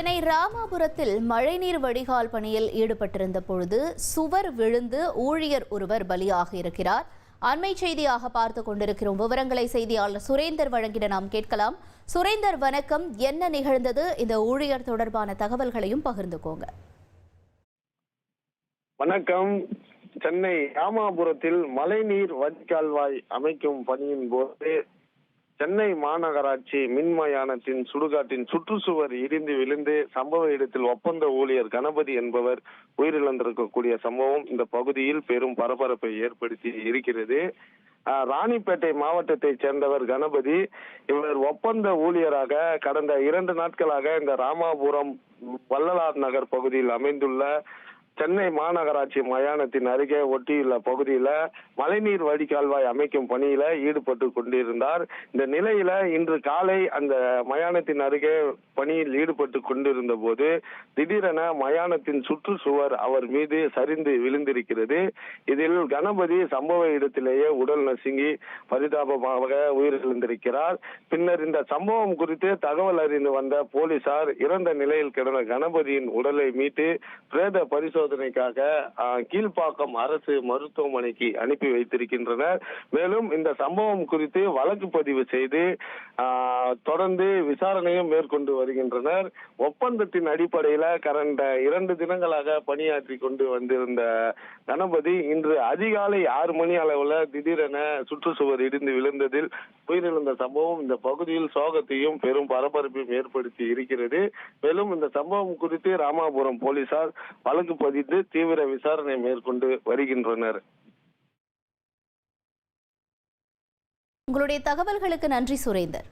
சென்னை ராமாபுரத்தில் மழைநீர் வடிகால் பணியில் ஈடுபட்டிருந்த பொழுது சுவர் விழுந்து ஊழியர் ஒருவர் பலியாக இருக்கிறார். அண்மை செய்தியாக பார்த்துக் கொண்டிருக்கிறோம். விவரங்களை செய்தியாளர் சுரேந்தர் வழங்கிட நாம் கேட்கலாம். சுரேந்தர், வணக்கம். என்ன நிகழ்ந்தது? இந்த ஊழியர் தொடர்பான தகவல்களையும் பகிர்ந்துக்கோங்க. வணக்கம். சென்னை ராமாபுரத்தில் மழைநீர் வடிகால்வாய் அமைக்கும் பணியின் போது சென்னை மாநகராட்சி மின்மயானத்தின் சுடுகாட்டின் சுற்றுச்சுவர் இடிந்து விழுந்து சம்பவ இடத்தில் ஒப்பந்த ஊழியர் கணபதி என்பவர் உயிரிழந்திருக்கக்கூடிய சம்பவம் இந்த பகுதியில் பெரும் பரபரப்பை ஏற்படுத்தி இருக்கிறது. ராணிப்பேட்டை மாவட்டத்தைச் சேர்ந்தவர் கணபதி. இவர் ஒப்பந்த ஊழியராக கடந்த 2 நாட்களாக இந்த ராமாபுரம் வள்ளலார் நகர் பகுதியில் அமைந்துள்ள சென்னை மாநகராட்சி மயானத்தின் அருகே ஒட்டியுள்ள பகுதியில மழைநீர் வடிகால்வாய் அமைக்கும் பணியில ஈடுபட்டு கொண்டிருந்தார். இந்த நிலையில இன்று காலை அந்த மயானத்தின் அருகே பணியில் ஈடுபட்டு கொண்டிருந்த போது திடீரென மயானத்தின் சுற்றுச்சுவர் அவர் மீது சரிந்து விழுந்திருக்கிறது. இதில் கணபதி சம்பவ இடத்திலேயே உடல் நசுங்கி பரிதாபமாக உயிரிழந்திருக்கிறார். பின்னர் இந்த சம்பவம் குறித்து தகவல் அறிந்து வந்த போலீசார் இறந்த நிலையில் கிடந்த கணபதியின் உடலை மீட்டு பிரேத பரிசோதனைக்காக கீழ்ப்பாக்கம் அரசு மருத்துவமனைக்கு அனுப்பி வைத்திருக்கின்றனர். மேலும் இந்த சம்பவம் குறித்து வழக்கு பதிவு செய்து தொடர்ந்து விசாரணையும் மேற்கொண்டு வருகின்றனர். ஒப்பந்தத்தின் அடிப்படையில கடந்த 2 தினங்களாக பணியாற்றி கொண்டு வந்திருந்த கணபதி இன்று அதிகாலை 6 மணி அளவுல திடீரென சுற்றுச்சுவர் இடிந்து விழுந்ததில் உயிரிழந்த சம்பவம் இந்த பகுதியில் சோகத்தையும் பெரும் பரபரப்பையும் ஏற்படுத்தி இருக்கிறது. மேலும் இந்த சம்பவம் குறித்து ராமாபுரம் போலீசார் வழக்கு பதித்து தீவிர விசாரணை மேற்கொண்டு வருகின்றனர். உங்களுடைய தகவல்களுக்கு நன்றி சுரேந்தர்.